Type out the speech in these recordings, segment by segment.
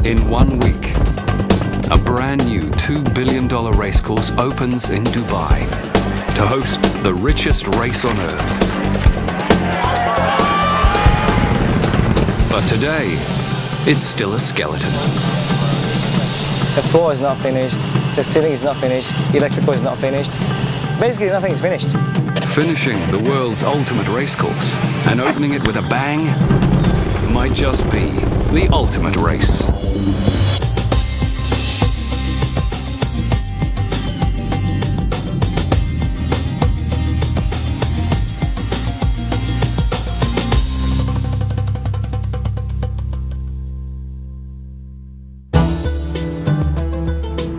In 1 week, a brand new $2 billion racecourse opens in Dubai to host the richest race on Earth. But today, it's still a skeleton. The floor is not finished, the ceiling is not finished, the electrical is not finished. Basically, nothing is finished. Finishing the world's ultimate racecourse and opening it with a bang might just be the ultimate race.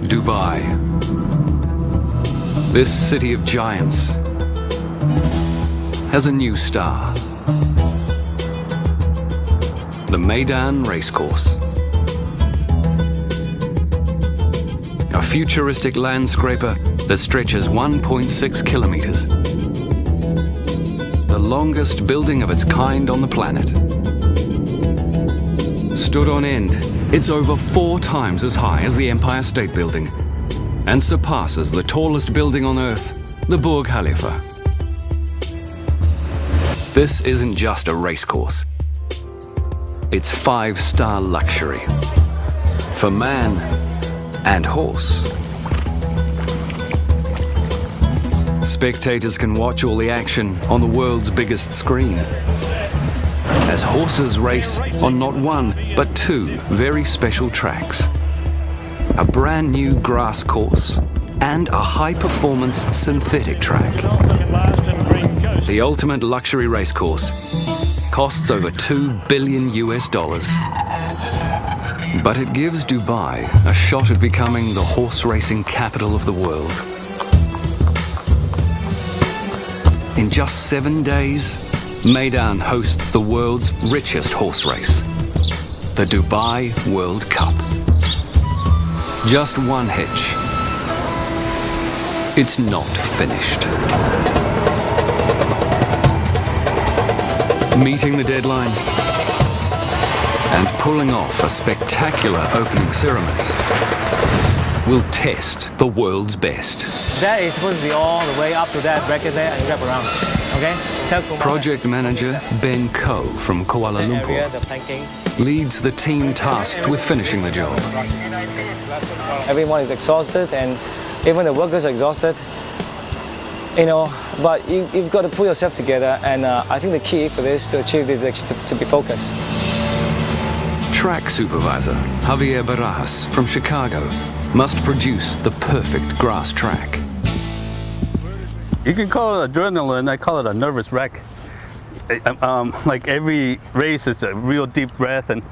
Dubai, this city of giants, has a new star. The Meydan Racecourse. A futuristic landscraper that stretches 1.6 kilometers. The longest building of its kind on the planet. Stood on end, it's over 4 times as high as the Empire State Building and surpasses the tallest building on Earth, the Burj Khalifa. This isn't just a racecourse. It's 5-star luxury for man and horse. Spectators can watch all the action on the world's biggest screen, as horses race on not 1, but 2 very special tracks. A brand new grass course and a high-performance synthetic track. The ultimate luxury racecourse costs over $2 billion. But it gives Dubai a shot at becoming the horse racing capital of the world. In just 7 days, Meydan hosts the world's richest horse race, the Dubai World Cup. Just one hitch. It's not finished. Meeting the deadline and pulling off a spectacular opening ceremony will test the world's best. That is supposed to be all the way up to that bracket there and wrap around. Okay? Project manager Ben Ko from Kuala Lumpur leads the team tasked with finishing the job. Everyone is exhausted and even the workers are exhausted. You know, but you've got to pull yourself together, and I think the key for this, to achieve this, is actually to be focused. Track supervisor Javier Barajas from Chicago must produce the perfect grass track. You can call it adrenaline, I call it a nervous wreck. Like every race, it's a real deep breath and...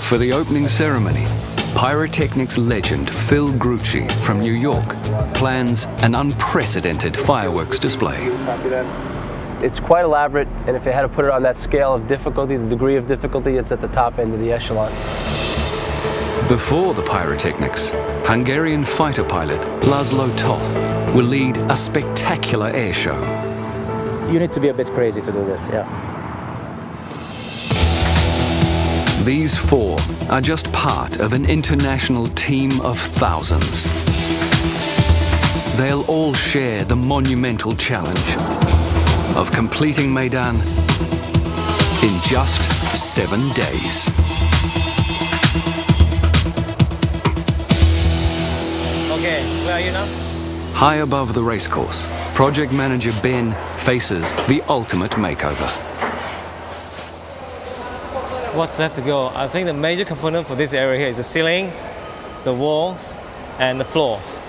For the opening ceremony, pyrotechnics legend Phil Grucci from New York plans an unprecedented fireworks display. It's quite elaborate, and if you had to put it on that scale of difficulty, the degree of difficulty, it's at the top end of the echelon. Before the pyrotechnics, Hungarian fighter pilot Laszlo Toth will lead a spectacular air show. You need to be a bit crazy to do this, yeah. These 4 are just part of an international team of thousands. They'll all share the monumental challenge of completing Meydan in just 7 days. Okay, where are you now? High above the racecourse, project manager Ben faces the ultimate makeover. What's left to go? I think the major component for this area here is the ceiling, the walls, and the floors.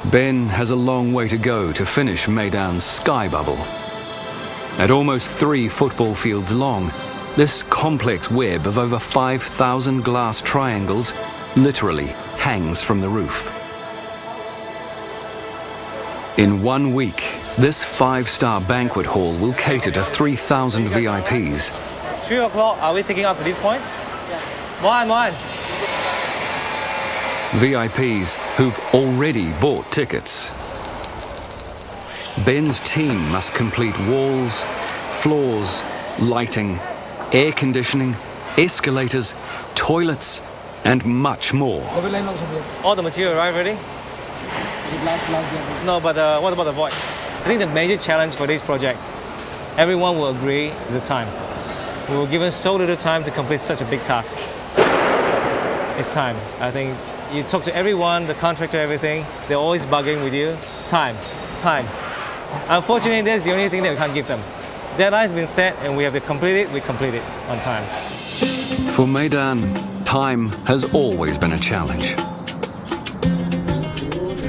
Ben has a long way to go to finish Meydan's sky bubble. At almost 3 football fields long, this complex web of over 5,000 glass triangles literally hangs from the roof. In 1 week, this 5-star banquet hall will cater to 3,000 VIPs. 3 o'clock, are we taking up to this point? Yeah. One. VIPs who've already bought tickets. Ben's team must complete walls, floors, lighting, air conditioning, escalators, toilets, and much more. All the material arrived already? No, but what about the void? I think the major challenge for this project, everyone will agree, is the time. We were given so little time to complete such a big task. It's time. I think you talk to everyone, the contractor, everything, they're always bugging with you. Time. Unfortunately, that's the only thing that we can't give them. Deadline's been set and we have to complete it, we complete it on time. For Meydan, time has always been a challenge.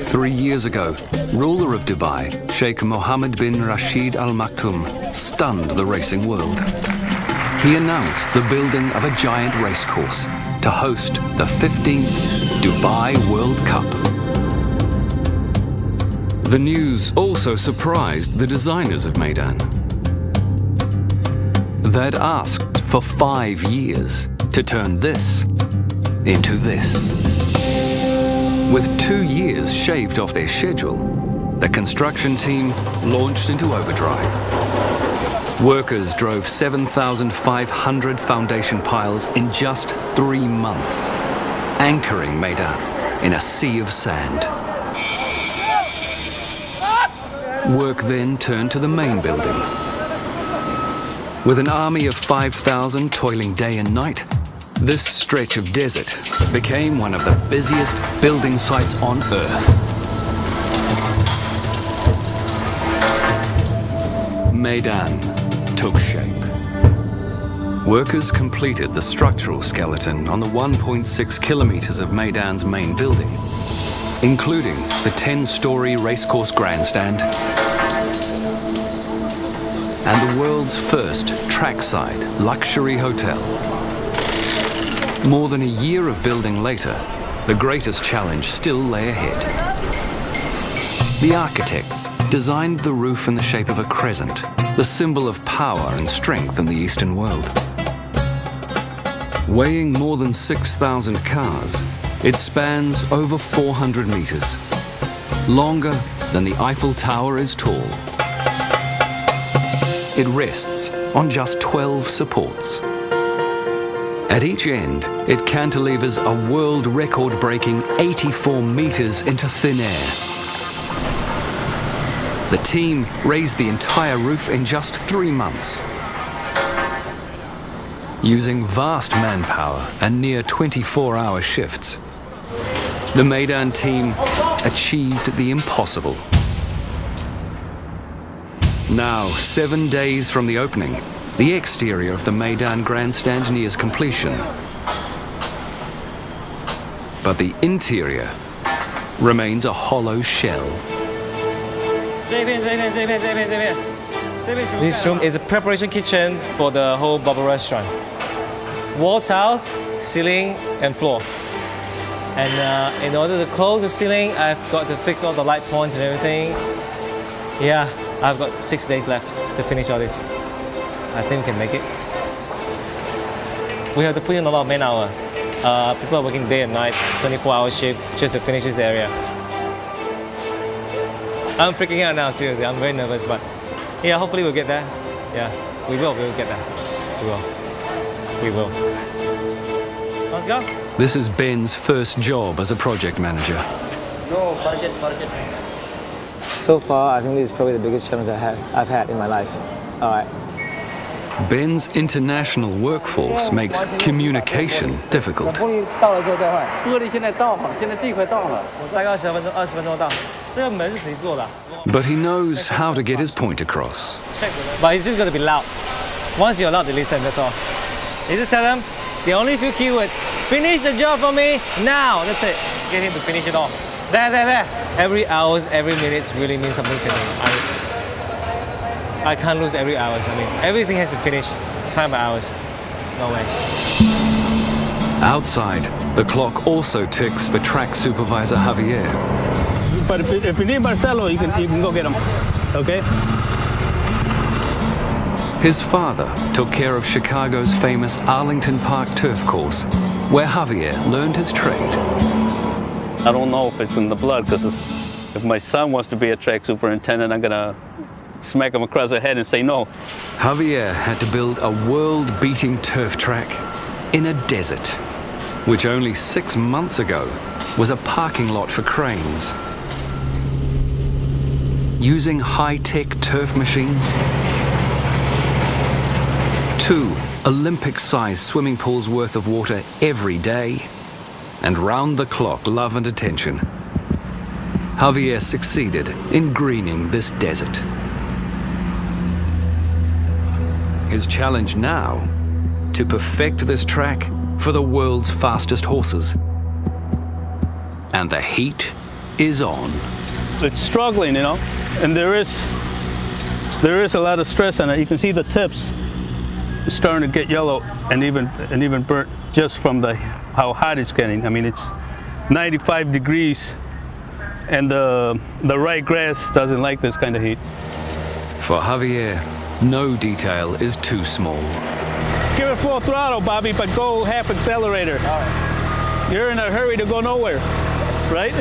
3 years ago, ruler of Dubai, Sheikh Mohammed bin Rashid Al Maktoum, stunned the racing world. He announced the building of a giant racecourse to host the 15th Dubai World Cup. The news also surprised the designers of Meydan. They'd asked for 5 years to turn this into this. With 2 years shaved off their schedule, the construction team launched into overdrive. Workers drove 7,500 foundation piles in just 3 months, anchoring Meydan in a sea of sand. Work then turned to the main building. With an army of 5,000 toiling day and night, this stretch of desert became one of the busiest building sites on Earth. Meydan took shape. Workers completed the structural skeleton on the 1.6 kilometers of Meydan's main building, including the 10-story racecourse grandstand and the world's first trackside luxury hotel. More than a year of building later, the greatest challenge still lay ahead. The architects designed the roof in the shape of a crescent, the symbol of power and strength in the Eastern world. Weighing more than 6,000 cars, it spans over 400 meters, longer than the Eiffel Tower is tall. It rests on just 12 supports. At each end, it cantilevers a world record-breaking 84 meters into thin air. The team raised the entire roof in just 3 months. Using vast manpower and near 24-hour shifts, the Meydan team achieved the impossible. Now, 7 days from the opening, the exterior of the Meydan Grandstand nears completion. But the interior remains a hollow shell. This room is a preparation kitchen for the whole bubble restaurant. Wall tiles, ceiling, and floor. And in order to close the ceiling, I've got to fix all the light points and everything. Yeah, I've got 6 days left to finish all this. I think we can make it. We have to put in a lot of man hours. People are working day and night, 24-hour shift, just to finish this area. I'm freaking out now, seriously. I'm very nervous, but yeah, hopefully we'll get there. Yeah, we'll get there. We will. Let's go. This is Ben's first job as a project manager. No, forget. So far, I think this is probably the biggest challenge I've had in my life. All right. Ben's international workforce makes communication difficult. 到了之后再换。玻璃现在到好，现在这块到了。大概20分钟到。这个门是谁做的？ But he knows how to get his point across. But it's just going to be loud. Once you're loud, they listen. That's all. You just tell them the only few keywords. Finish the job for me now. That's it. Get him to finish it all. There. Every hours, every minute really means something to me. I can't lose every hours. I mean, everything has to finish time by hours. No way. Outside, the clock also ticks for track supervisor Javier. But if you need Marcelo, you can go get him. Okay? His father took care of Chicago's famous Arlington Park turf course, where Javier learned his trade. I don't know if it's in the blood, because if my son wants to be a track superintendent, I'm gonna smack him across the head and say no. Javier had to build a world-beating turf track in a desert, which only 6 months ago was a parking lot for cranes. Using high-tech turf machines, 2 Olympic-sized swimming pools worth of water every day, and round-the-clock love and attention, Javier succeeded in greening this desert. His challenge now, to perfect this track for the world's fastest horses. And the heat is on. It's struggling, you know, and there is a lot of stress on it. You can see the tips starting to get yellow and even burnt just from how hot it's getting. I mean, it's 95 degrees, and the right grass doesn't like this kind of heat. For Javier, no detail is too small. Give it full throttle, Bobby, but go half accelerator. All right. You're in a hurry to go nowhere, right?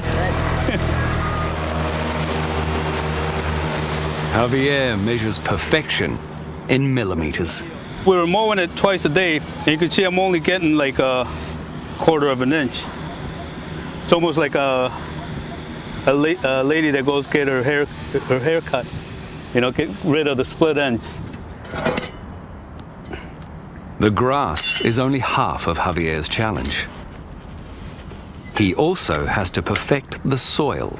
Javier measures perfection in millimeters. We were mowing it twice a day, and you can see I'm only getting like a quarter of an inch. It's almost like a lady that goes get her hair cut, you know, get rid of the split ends. The grass is only half of Javier's challenge. He also has to perfect the soil.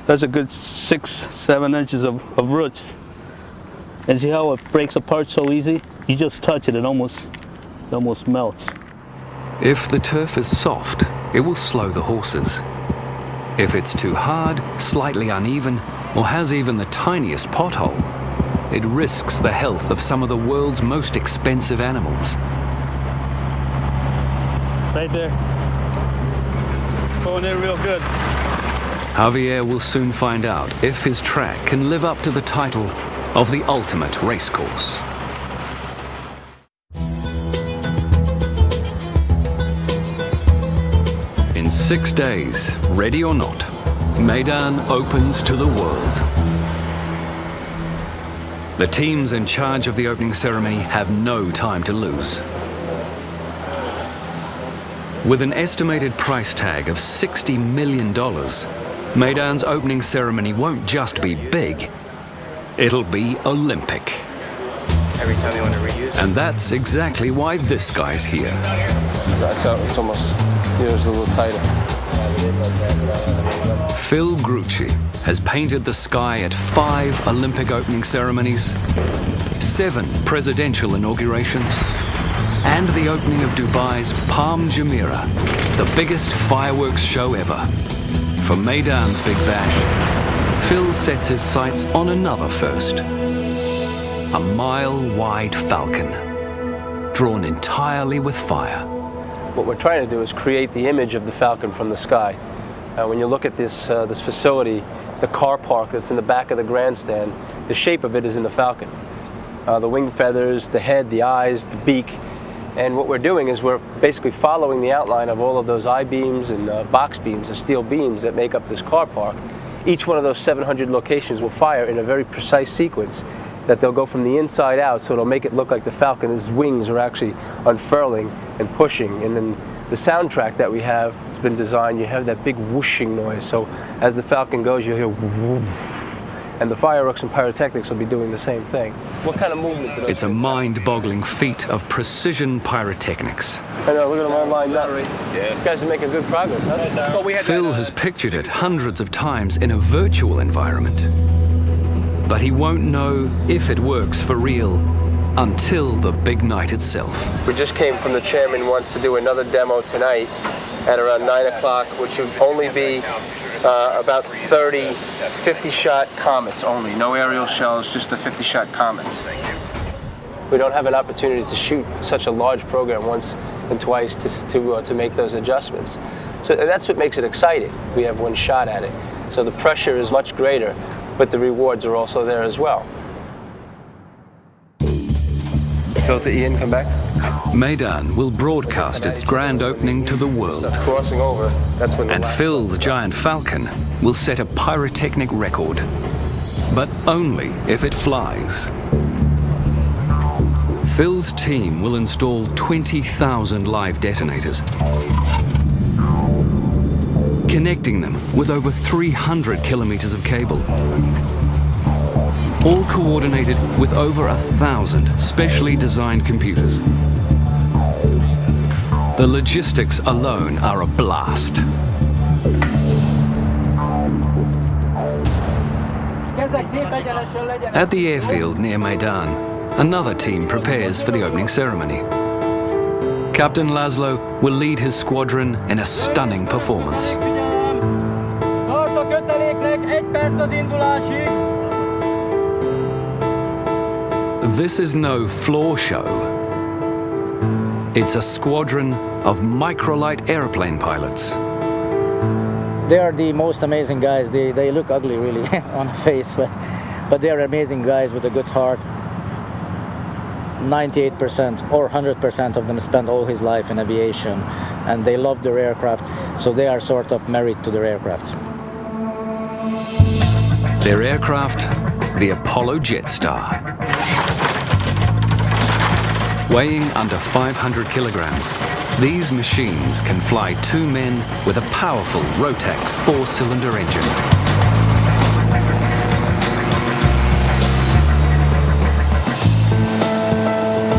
That's a good 6-7 inches of roots. And see how it breaks apart so easy? You just touch it, it almost melts. If the turf is soft, it will slow the horses. If it's too hard, slightly uneven, or has even the tiniest pothole, it risks the health of some of the world's most expensive animals. Right there. Going in real good. Javier will soon find out if his track can live up to the title of the ultimate racecourse. In 6 days, ready or not, Meydan opens to the world. The teams in charge of the opening ceremony have no time to lose. With an estimated price tag of $60 million, Meydan's opening ceremony won't just be big, it'll be Olympic. Every time you want to reuse. And that's exactly why this guy's here. It's almost, it's a little tighter. Phil Grucci has painted the sky at 5 Olympic opening ceremonies, 7 presidential inaugurations, and the opening of Dubai's Palm Jumeirah, the biggest fireworks show ever. For Meydan's Big Bash, Phil sets his sights on another first. A mile-wide falcon, drawn entirely with fire. What we're trying to do is create the image of the falcon from the sky. When you look at this facility, the car park that's in the back of the grandstand, the shape of it is in the falcon. The wing feathers, the head, the eyes, the beak. And what we're doing is we're basically following the outline of all of those I-beams and box beams, the steel beams that make up this car park. Each one of those 700 locations will fire in a very precise sequence that they'll go from the inside out, so it'll make it look like the falcon's wings are actually unfurling and pushing. And then the soundtrack that we have, it's been designed, you have that big whooshing noise. So as the falcon goes, you'll hear whoosh, and the fireworks and pyrotechnics will be doing the same thing. What kind of movement do those It's a things have? mind-boggling feat of precision pyrotechnics. I know, look at them all lined up. Yeah. You guys are making good progress, huh? Well, we had Phil has pictured it hundreds of times in a virtual environment. But he won't know if it works for real until the big night itself. We just came from the chairman wants to do another demo tonight at around 9 o'clock, which would only be about 30 50-shot comets only. No aerial shells, just the 50-shot comets. We don't have an opportunity to shoot such a large program once and twice to make those adjustments. So that's what makes it exciting. We have one shot at it. So the pressure is much greater, but the rewards are also there as well. Filter Ian, come back. Meydan will broadcast its grand opening to the world. That's crossing over. That's when. And Phil's giant falcon will set a pyrotechnic record. But only if it flies. Phil's team will install 20,000 live detonators, connecting them with over 300 kilometers of cable, all coordinated with over 1,000 specially designed computers. The logistics alone are a blast. At the airfield near Meydan, another team prepares for the opening ceremony. Captain Laszlo will lead his squadron in a stunning performance. This is no floor show. It's a squadron of microlight airplane pilots. They are the most amazing guys. They look ugly really on the face, but they are amazing guys with a good heart. 98% or 100% of them spend all his life in aviation, and they love their aircraft, so they are sort of married to their aircraft. Their aircraft, the Apollo Jetstar. Weighing under 500 kilograms, these machines can fly 2 men with a powerful Rotax 4-cylinder engine.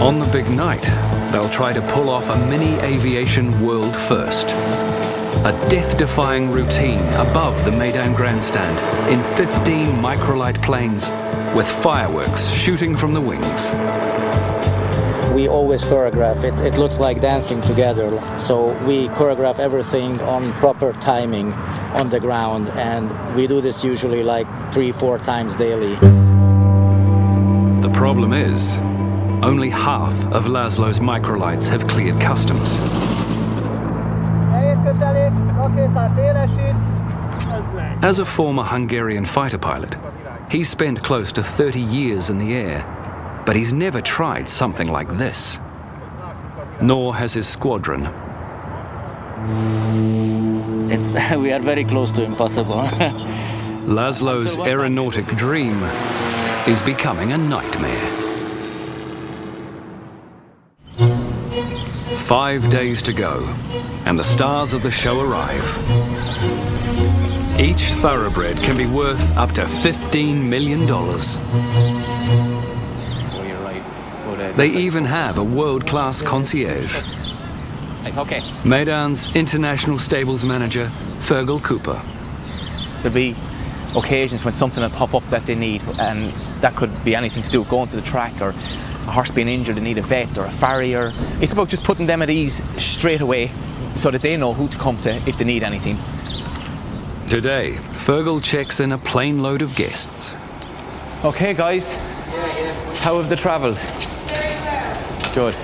On the big night, they'll try to pull off a mini aviation world first. A death-defying routine above the Meydan Grandstand in 15 microlight planes with fireworks shooting from the wings. We always choreograph it. It looks like dancing together. So we choreograph everything on proper timing on the ground, and we do this usually like 3-4 times daily. The problem is, only half of Laszlo's microlights have cleared customs. As a former Hungarian fighter pilot, he's spent close to 30 years in the air, but he's never tried something like this. Nor has his squadron. We are very close to impossible. Laszlo's aeronautic dream is becoming a nightmare. 5 days to go, and the stars of the show arrive. Each thoroughbred can be worth up to $15 million. They even have a world-class concierge. Okay. Meydan's international stables manager, Fergal Cooper. There'll be occasions when something will pop up that they need, and that could be anything to do with going to the track, or a horse being injured, they need a vet or a farrier. It's about just putting them at ease straight away so that they know who to come to if they need anything. Today, Fergal checks in a plane load of guests. Okay guys, how have they travelled? Good.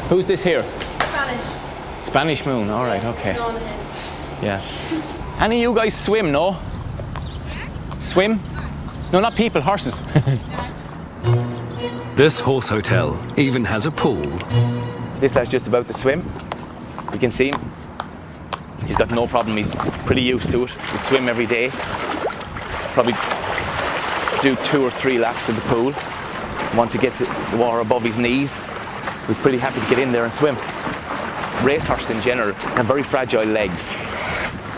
Who's this here? Spanish. Spanish Moon, all right, okay. No, on the head. Yeah. Any of you guys swim, no? Swim? No, not people, horses. This horse hotel even has a pool. This lad's just about to swim. You can see him. He's got no problem, he's pretty used to it. He'll swim every day. Probably do 2 or 3 laps of the pool. Once he gets the water above his knees, he's pretty happy to get in there and swim. Racehorses in general have very fragile legs,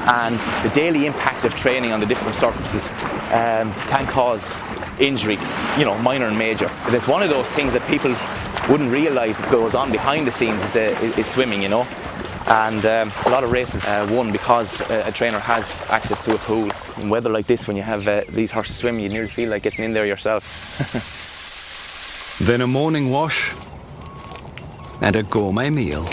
and the daily impact of training on the different surfaces can cause injury, you know, minor and major. But it's one of those things that people wouldn't realise that goes on behind the scenes is swimming, you know. And a lot of races won because a trainer has access to a pool. In weather like this, when you have these horses swimming, you nearly feel like getting in there yourself. Then a morning wash and a gourmet meal.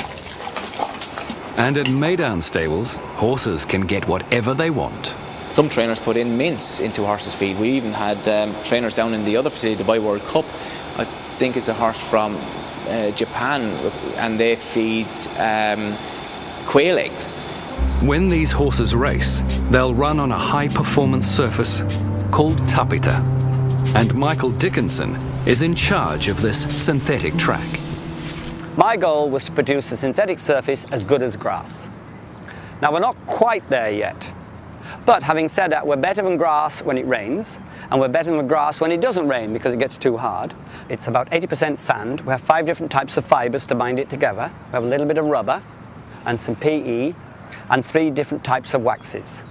And at Meydan stables, horses can get whatever they want. Some trainers put in mince into horses' feed. We even had trainers down in the other facility, the Dubai World Cup. I think it's a horse from Japan, and they feed quail eggs. When these horses race, they'll run on a high-performance surface called tapita. And Michael Dickinson is in charge of this synthetic track. My goal was to produce a synthetic surface as good as grass. Now, we're not quite there yet. But having said that, we're better than grass when it rains, and we're better than grass when it doesn't rain because it gets too hard. It's about 80% sand. We have 5 different types of fibers to bind it together. We have a little bit of rubber and some PE and 3 different types of waxes.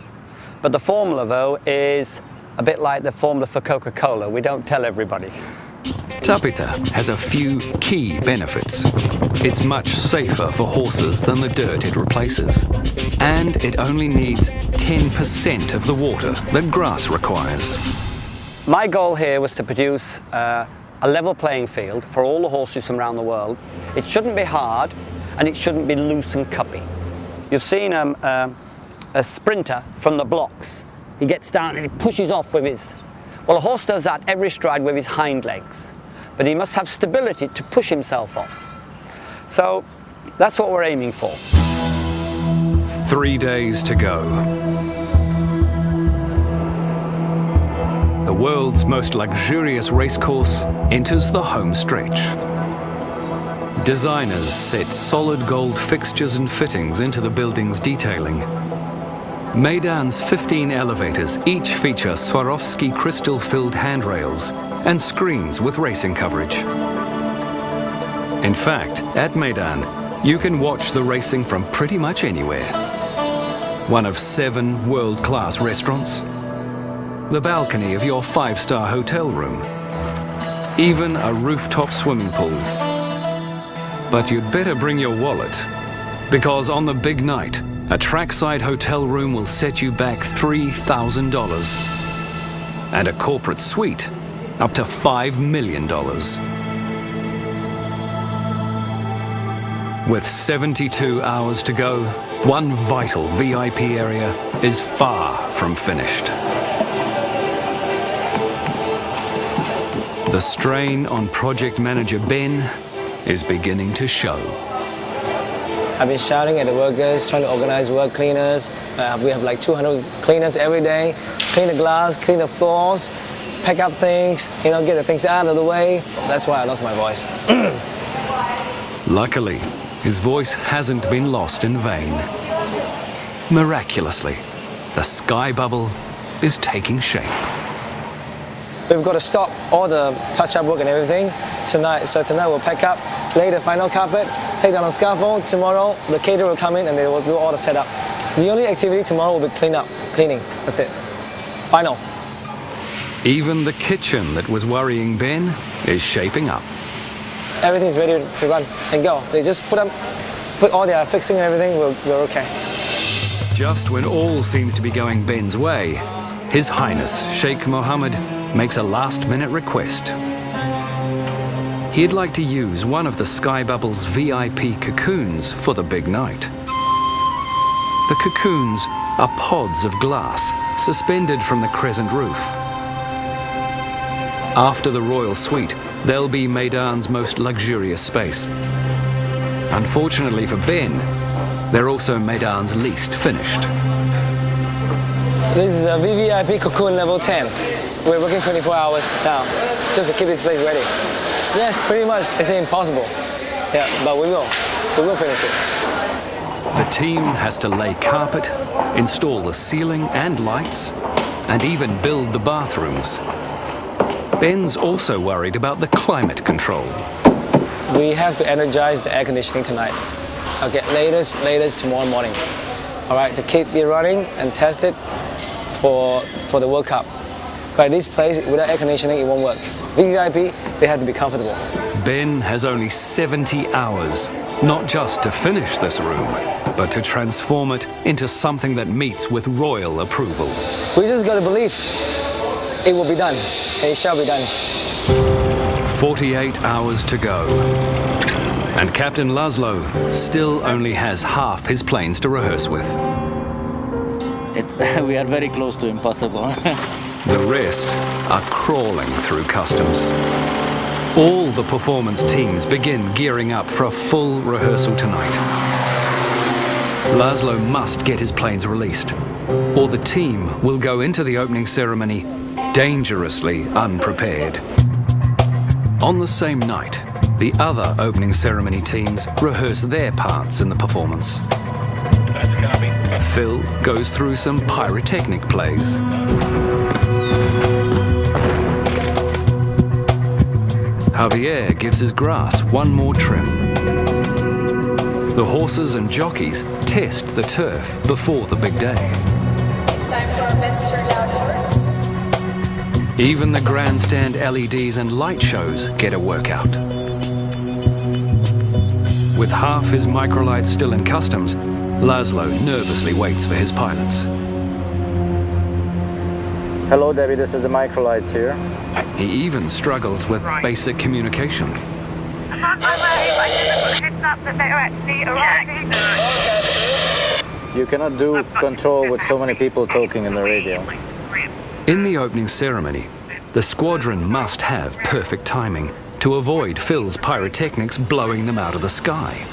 But the formula, though, is a bit like the formula for Coca-Cola. We don't tell everybody. Tapita has a few key benefits. It's much safer for horses than the dirt it replaces. And it only needs 10% of the water that grass requires. My goal here was to produce a level playing field for all the horses from around the world. It shouldn't be hard and it shouldn't be loose and cuppy. You've seen a sprinter from the blocks. He gets down and he pushes off with his... Well, a horse does that every stride with his hind legs, but he must have stability to push himself off. So that's what we're aiming for. 3 days to go. The world's most luxurious racecourse enters the home stretch. Designers set solid gold fixtures and fittings into the building's detailing. Meydan's 15 elevators each feature Swarovski crystal-filled handrails and screens with racing coverage. In fact, at Meydan, you can watch the racing from pretty much anywhere. One of 7 world-class restaurants, the balcony of your 5-star hotel room, even a rooftop swimming pool. But you'd better bring your wallet, because on the big night, a trackside hotel room will set you back $3,000, and a corporate suite up to $5 million. With 72 hours to go, one vital VIP area is far from finished. The strain on project manager Ben is beginning to show. I've been shouting at the workers, trying to organize work cleaners. We have like 200 cleaners every day. Clean the glass, clean the floors, pack up things, get the things out of the way. That's why I lost my voice. Luckily, his voice hasn't been lost in vain. Miraculously, the sky bubble is taking shape. We've got to stop all the touch-up work and everything tonight. So tonight we'll pack up, lay the final carpet, take down the scaffold. Tomorrow the caterer will come in and they will do all the setup. The only activity tomorrow will be cleaning. That's it. Final. Even the kitchen that was worrying Ben is shaping up. Everything's ready to run and go. They just put all their fixing and everything, we're okay. Just when all seems to be going Ben's way, His Highness Sheikh Mohammed makes a last-minute request. He'd like to use one of the Sky Bubble's VIP cocoons for the big night. The cocoons are pods of glass suspended from the crescent roof. After the royal suite, they'll be Meydan's most luxurious space. Unfortunately for Ben, they're also Meydan's least finished. This is a VVIP cocoon level 10. We're working 24 hours now, just to keep this place ready. Yes, pretty much. It's impossible. Yeah, but we will finish it. The team has to lay carpet, install the ceiling and lights, and even build the bathrooms. Ben's also worried about the climate control. We have to energize the air conditioning tonight. Okay, latest tomorrow morning. All right, to keep it running and test it for the World Cup. But this place, without air conditioning, it won't work. VVIP, they have to be comfortable. Ben has only 70 hours, not just to finish this room, but to transform it into something that meets with royal approval. We just got to believe it will be done, and it shall be done. 48 hours to go. And Captain Laszlo still only has half his planes to rehearse with. We are very close to impossible. The rest are crawling through customs. All the performance teams begin gearing up for a full rehearsal tonight. Laszlo must get his planes released, or the team will go into the opening ceremony dangerously unprepared. On the same night, the other opening ceremony teams rehearse their parts in the performance. Phil goes through some pyrotechnic plays. Javier gives his grass one more trim. The horses and jockeys test the turf before the big day. It's time for our best turned out horse. Even the grandstand LEDs and light shows get a workout. With half his microlights still in customs, Laszlo nervously waits for his pilots. Hello, Debbie. This is the microlights here. He even struggles with basic communication. You cannot do control with so many people talking in the radio. In the opening ceremony, the squadron must have perfect timing to avoid Phil's pyrotechnics blowing them out of the sky.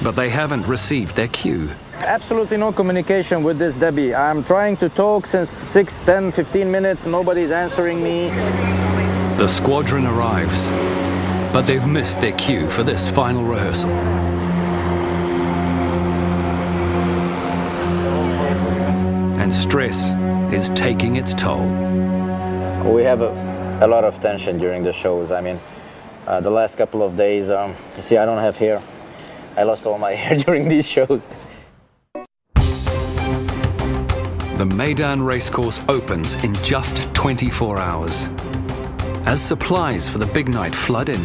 But they haven't received their cue. Absolutely no communication with this Debbie. I'm trying to talk since 6, 10, 15 minutes. Nobody's answering me. The squadron arrives, but they've missed their cue for this final rehearsal. And stress is taking its toll. We have a lot of tension during the shows. I mean, the last couple of days, you see, I don't have hair. I lost all my hair during these shows. The Meydan racecourse opens in just 24 hours. As supplies for the big night flood in,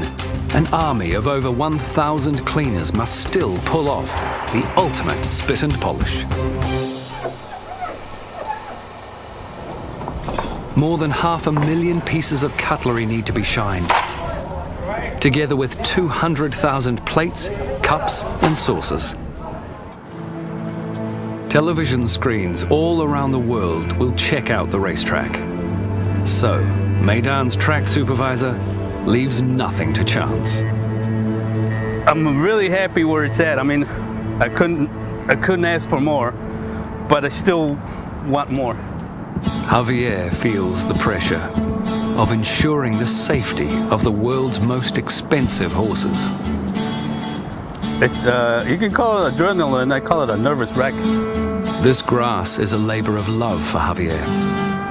an army of over 1,000 cleaners must still pull off the ultimate spit and polish. More than 500,000 pieces of cutlery need to be shined, together with 200,000 plates, cups and saucers. Television screens all around the world will check out the racetrack. So, Meydan's track supervisor leaves nothing to chance. I'm really happy where it's at. I mean, I couldn't ask for more, but I still want more. Javier feels the pressure of ensuring the safety of the world's most expensive horses. You can call it adrenaline, I call it a nervous wreck. This grass is a labor of love for Javier,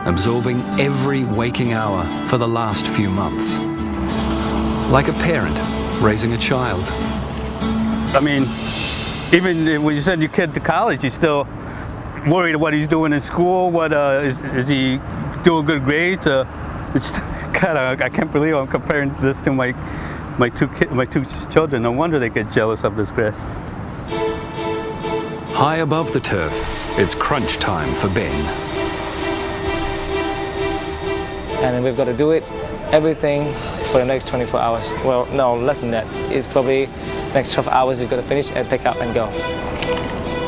absorbing every waking hour for the last few months. Like a parent raising a child. I mean, even when you send your kid to college, you're still worried what he's doing in school. What is he doing good grades? It's kind of, I can't believe I'm comparing this to my two children. No wonder they get jealous of this grass. High above the turf, it's crunch time for Ben. And we've got to do it, everything for the next 24 hours. Well, no, less than that. It's probably next 12 hours we've got to finish and pick up and go.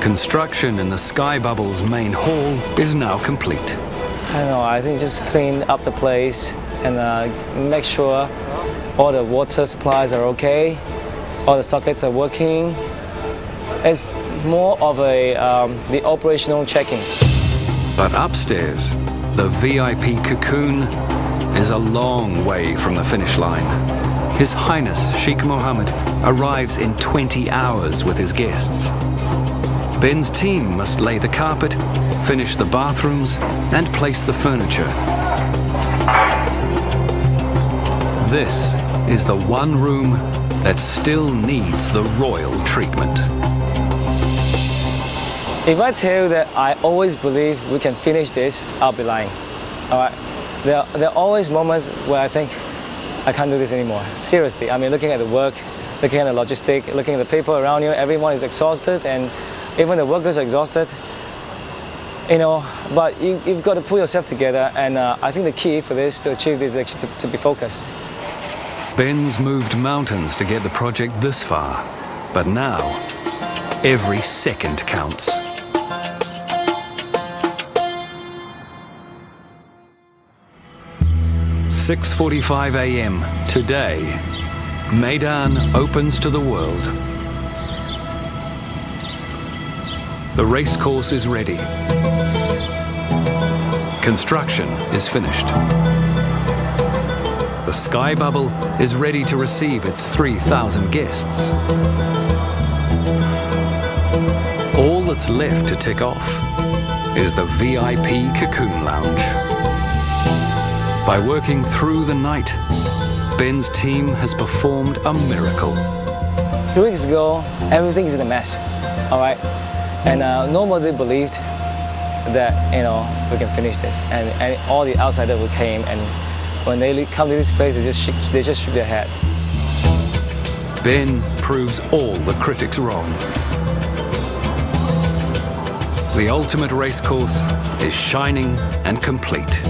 Construction in the Sky Bubble's main hall is now complete. I don't know, I think just clean up the place and make sure all the water supplies are okay, all the sockets are working. It's more of the operational checking. But upstairs, the VIP cocoon is a long way from the finish line. His Highness Sheikh Mohammed arrives in 20 hours with his guests. Ben's team must lay the carpet, finish the bathrooms, and place the furniture. This is the one room that still needs the royal treatment. If I tell you that I always believe we can finish this, I'll be lying. All right? There are always moments where I think I can't do this anymore. Seriously, I mean, looking at the work, looking at the logistics, looking at the people around you, everyone is exhausted, and even the workers are exhausted. You know, but you've got to pull yourself together, and I think the key for this, to achieve this, is actually to be focused. Ben's moved mountains to get the project this far, but now every second counts. "6:45 a.m. today, Meydan opens to the world. The racecourse is ready. Construction is finished. The Sky Bubble is ready to receive its 3,000 guests. All that's left to tick off is the VIP Cocoon Lounge. By working through the night, Ben's team has performed a miracle. 2 weeks ago, everything's in a mess, all right? And nobody believed that, we can finish this. And all the outsiders who came, and when they come to this place, they just shook their head. Ben proves all the critics wrong. The ultimate race course is shining and complete.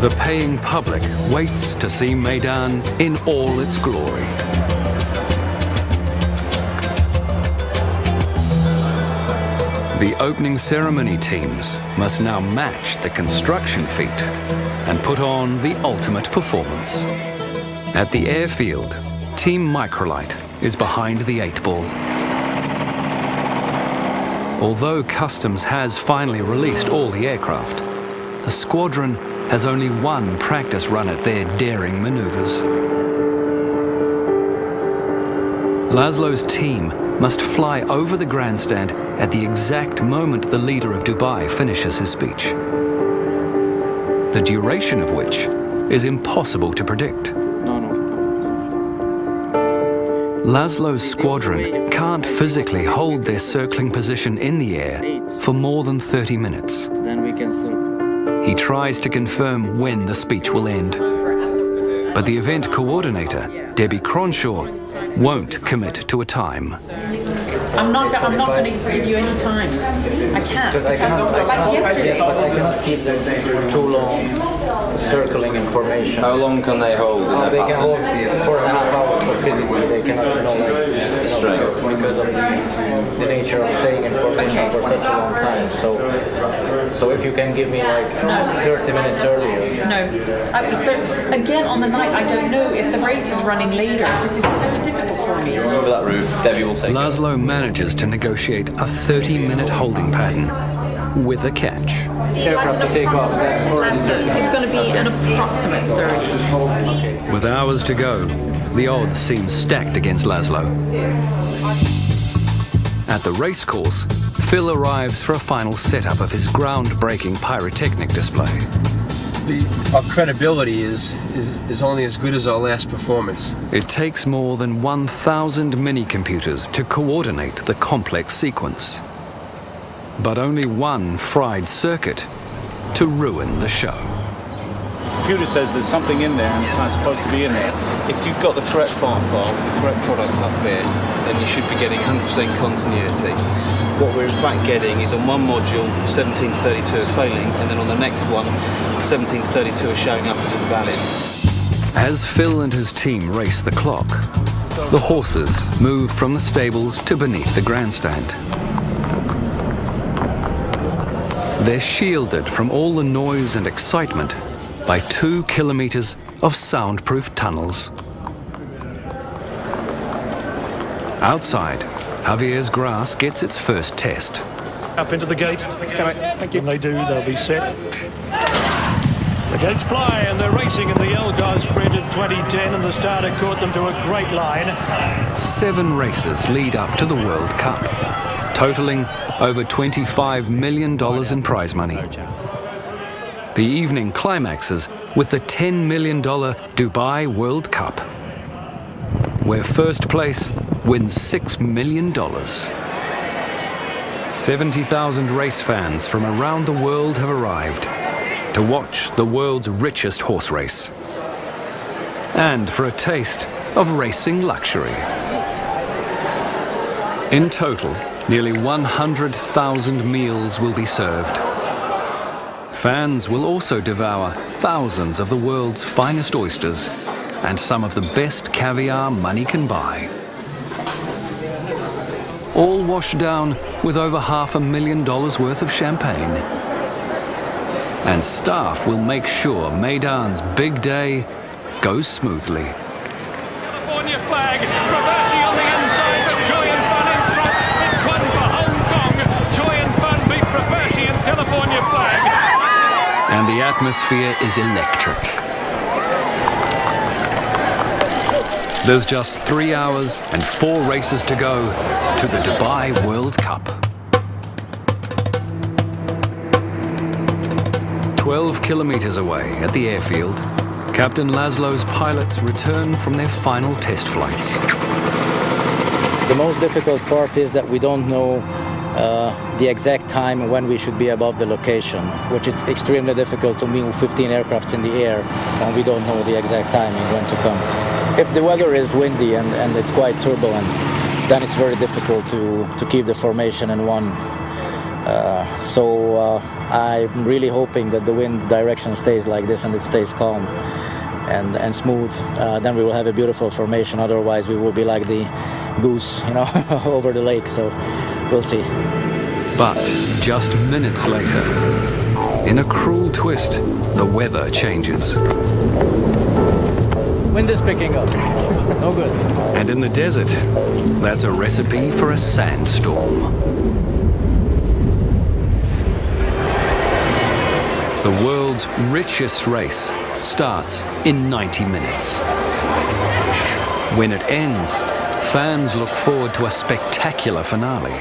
The paying public waits to see Meydan in all its glory. The opening ceremony teams must now match the construction feat and put on the ultimate performance. At the airfield, Team Microlight is behind the 8-ball. Although Customs has finally released all the aircraft, the squadron has only one practice run at their daring maneuvers. Laszlo's team must fly over the grandstand at the exact moment the leader of Dubai finishes his speech, the duration of which is impossible to predict. Laszlo's squadron can't physically hold their circling position in the air for more than 30 minutes. Then we can still. He tries to confirm when the speech will end. But the event coordinator, Debbie Cronshaw, won't commit to a time. I'm not going to give you any times. I can't. Like yesterday. I cannot keep them too long circling information. How long can they hold? They can hold 4.5 hours, but physically they cannot, because of the nature of staying in formation for such a long time. So if you can give me like 30 minutes earlier. No. Again, on the night, I don't know if the race is running later. This is so difficult for me. Over that roof, Debbie will say. Laszlo manages to negotiate a 30-minute holding pattern with a catch. Aircraft to take off. It's going to be an approximate 30. With hours to go, the odds seem stacked against Laszlo. At the racecourse, Phil arrives for a final setup of his groundbreaking pyrotechnic display. Our credibility is only as good as our last performance. It takes more than 1,000 mini-computers to coordinate the complex sequence. But only one fried circuit to ruin the show. The computer says there's something in there and it's not supposed to be in there. If you've got the correct file with the correct product up here, then you should be getting 100% continuity. What we're in fact getting is on one module 1732 are failing, and then on the next one 1732 are showing up as invalid. As Phil and his team race the clock, the horses move from the stables to beneath the grandstand. They're shielded from all the noise and excitement by 2 kilometers of soundproof tunnels. Outside, Javier's grass gets its first test. Up into the gate. Thank you. When they do, they'll be set. The gates fly and they're racing in the Elgar Sprint of 2010, and the starter caught them to a great line. 7 races lead up to the World Cup, totaling over $25 million in prize money. The evening climaxes with the $10 million Dubai World Cup, where first place wins $6 million. 70,000 race fans from around the world have arrived to watch the world's richest horse race, and for a taste of racing luxury. In total, nearly 100,000 meals will be served. Fans will also devour thousands of the world's finest oysters and some of the best caviar money can buy. All washed down with over $500,000 worth of champagne. And staff will make sure Meydan's big day goes smoothly. California flag, Traversi on the inside, but Joy and Fun in front. It's one for Hong Kong. Joy and Fun beat Traversi and California flag. And the atmosphere is electric. There's just 3 hours and 4 races to go to the Dubai World Cup. 12 kilometers away at the airfield, Captain Laszlo's pilots return from their final test flights. The most difficult part is that we don't know the exact time when we should be above the location, which is extremely difficult to move 15 aircrafts in the air when we don't know the exact timing when to come. If the weather is windy and it's quite turbulent, then it's very difficult to keep the formation in one. So I'm really hoping that the wind direction stays like this and it stays calm and smooth. Then we will have a beautiful formation. Otherwise, we will be like the goose, over the lake. So we'll see. But just minutes later, in a cruel twist, the weather changes. Wind is picking up. No good. And in the desert, that's a recipe for a sandstorm. The world's richest race starts in 90 minutes. When it ends, fans look forward to a spectacular finale.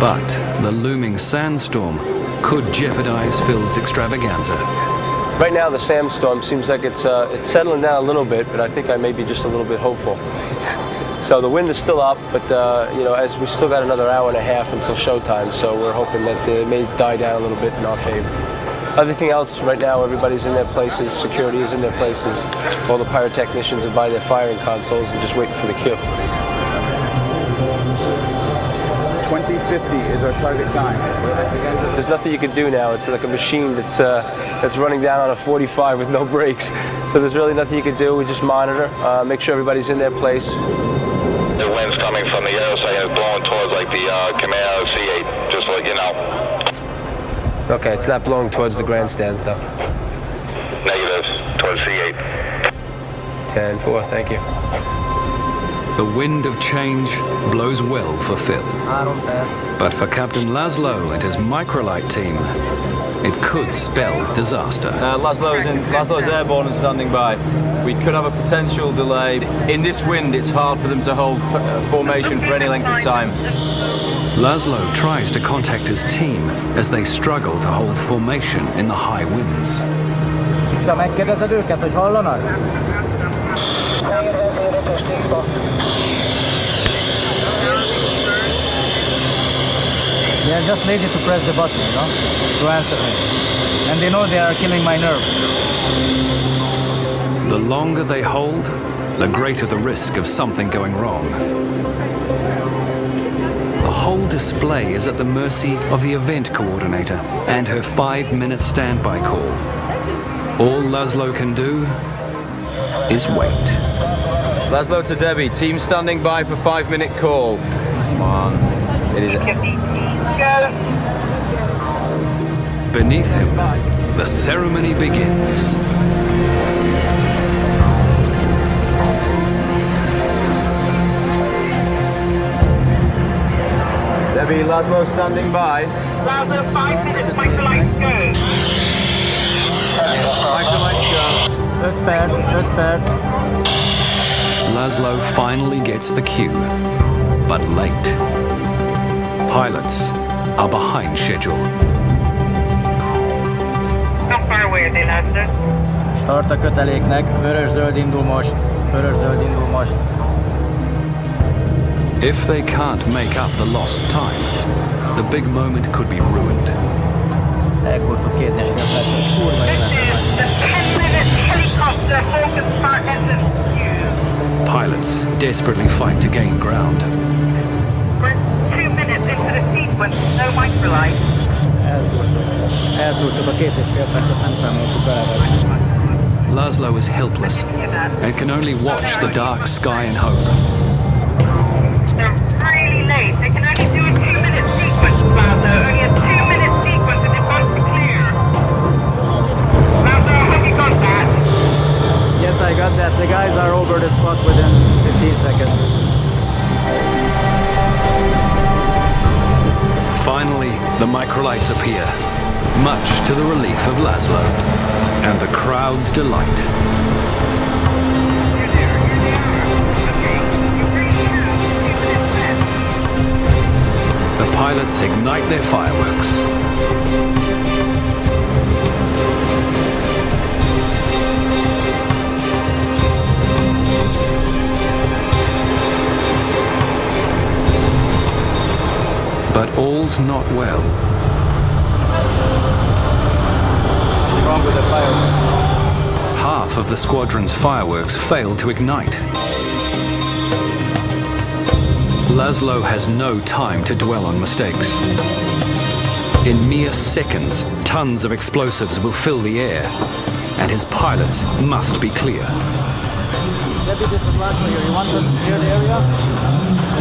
But the looming sandstorm could jeopardize Phil's extravaganza. Right now the sandstorm seems like it's settling down a little bit, but I think I may be just a little bit hopeful. So the wind is still up, but as we still got another hour and a half until showtime, so we're hoping that it may die down a little bit in our favor. Everything else right now, everybody's in their places, security is in their places, all the pyrotechnicians are by their firing consoles and just waiting for the cue. 2050 is our target time. There's nothing you can do now. It's like a machine that's running down on a 45 with no brakes. So there's really nothing you can do. We just monitor, make sure everybody's in their place. The wind's coming from the air side and it's blowing towards like the Command C8, just to let you know. Okay, it's not blowing towards the grandstands though. Negative, towards C8. 10-4, thank you. The wind of change blows well for Phil. But for Captain Laszlo and his microlight team, it could spell disaster. Laszlo's airborne and standing by. We could have a potential delay. In this wind, it's hard for them to hold formation for any length of time. Laszlo tries to contact his team as they struggle to hold formation in the high winds. Megkérdezed őket, hogy hallanak? They're just lazy to press the button, to answer me. And they know they are killing my nerves. The longer they hold, the greater the risk of something going wrong. The whole display is at the mercy of the event coordinator and her 5-minute standby call. All Laszlo can do is wait. Laszlo to Debbie, team standing by for 5-minute call. Come on. It is. Beneath him, the ceremony begins. Debbie, Laszlo standing by. Laszlo, 5 minutes, microlights go. Microlights go. 5 perc. Laszlo finally gets the cue, but late. Pilots are behind schedule. How far away are they, Laszlo? Start a köteléknek, vörös-zöld indul most. Vörös-zöld indul most. If they can't make up the lost time, the big moment could be ruined. Elkurtuk 2,5 percet. Kurva This is the 10-minute helicopter focus part SSQ. Pilots desperately fight to gain ground. We're 2 minutes into the sequence, no microlight. Elszúrtuk a 2,5 percet, nem számoltuk bele vagy. Laszlo is helpless and can only watch the dark sky and hope. They're really late. They can only do a 2-minute sequence, Laszlo. Only a 2-minute sequence and it must be clear. Laszlo, have you got that? Yes, I got that. The guys are over the spot within 15 seconds. Finally, the microlights appear, much to the relief of Laszlo and the crowd's delight. The pilots ignite their fireworks. But all's not well. What's wrong with the fireworks? Half of the squadron's fireworks failed to ignite. Laszlo has no time to dwell on mistakes. In mere seconds, tons of explosives will fill the air, and his pilots must be clear. Maybe this is Laszlo here. You want us to clear the area?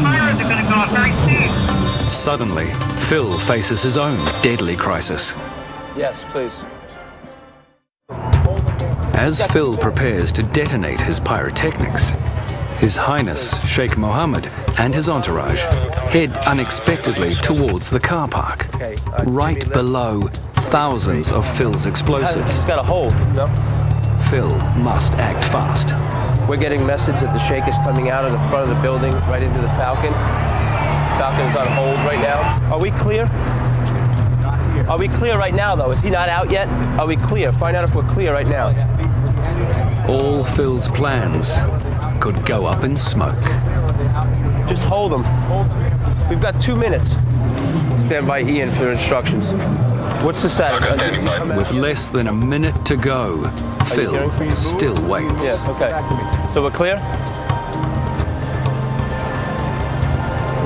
Pilots are going to go up very soon. Suddenly, Phil faces his own deadly crisis. Yes, please. As Phil prepares to detonate his pyrotechnics, His Highness Sheikh Mohammed and his entourage head unexpectedly towards the car park. Right below thousands of Phil's explosives. It's got a hold. No? Phil must act fast. We're getting message that the Sheikh is coming out of the front of the building right into the Falcon. Falcon's on hold right now. Are we clear? Not here. Are we clear right now, though? Is he not out yet? Are we clear? Find out if we're clear right now. All Phil's plans could go up in smoke. Just hold him. We've got 2 minutes. Stand by Ian for instructions. What's the status? With less than a minute to go, Phil still waits. Yeah, okay. So we're clear?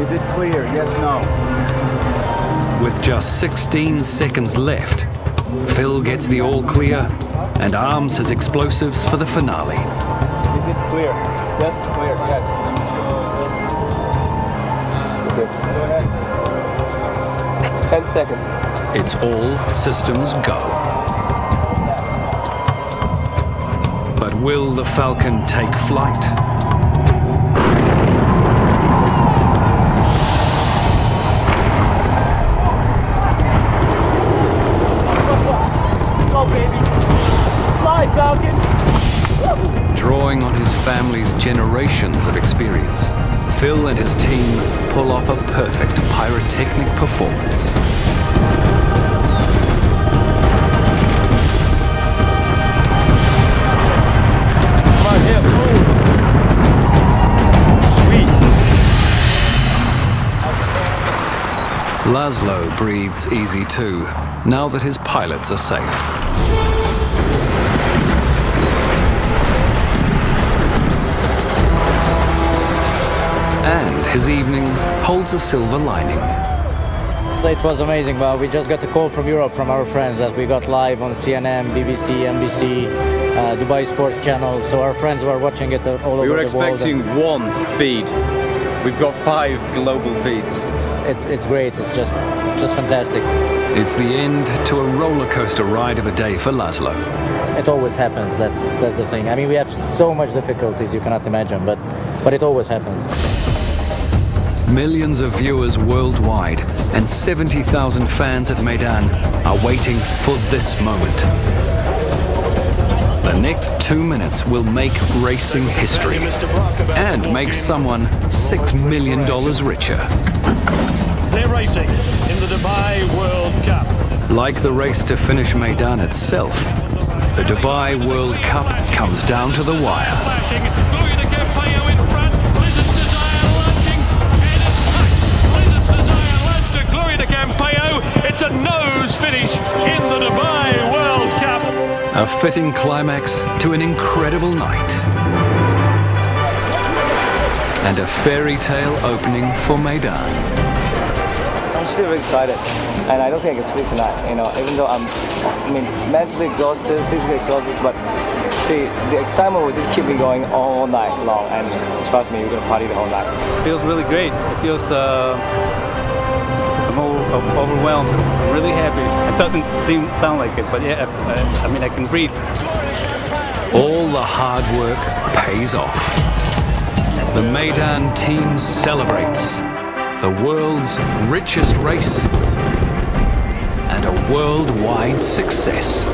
Is it clear? Yes, no. With just 16 seconds left, Phil gets the all clear and arms his explosives for the finale. Is it clear? Yes, clear, yes. Okay. Go ahead. 10 seconds. It's all systems go. But will the Falcon take flight? Go, baby. Fly, Falcon. Drawing on his family's generations of experience, Phil and his team pull off a perfect pyrotechnic performance. Come on, here, move. Sweet. Laszlo breathes easy too, now that his pilots are safe. And his evening holds a silver lining. It was amazing, but we just got a call from Europe from our friends that we got live on CNN, BBC, NBC, Dubai Sports Channel. So our friends were watching it all over the world. We were expecting one feed. We've got 5 global feeds. It's great. It's just fantastic. It's the end to a roller coaster ride of a day for Laszlo. It always happens. That's the thing. I mean, we have so much difficulties you cannot imagine, but it always happens. Millions of viewers worldwide and 70,000 fans at Meydan are waiting for this moment. The next 2 minutes will make racing history and make someone $6 million richer. They're racing in the Dubai World Cup. Like the race to finish Meydan itself, the Dubai World Cup comes down to the wire. It's a nose finish in the Dubai World Cup. A fitting climax to an incredible night. And a fairy tale opening for Meydan. I'm still very excited, and I don't think I can sleep tonight. You know, even though I'm mentally exhausted, physically exhausted, but see, the excitement will just keep me going all night long. And trust me, we're gonna party the whole night. It feels really great. It feels I'm overwhelmed. I'm really happy. It doesn't sound like it, but yeah, I mean, I can breathe. All the hard work pays off. The Meydan team celebrates the world's richest race and a worldwide success.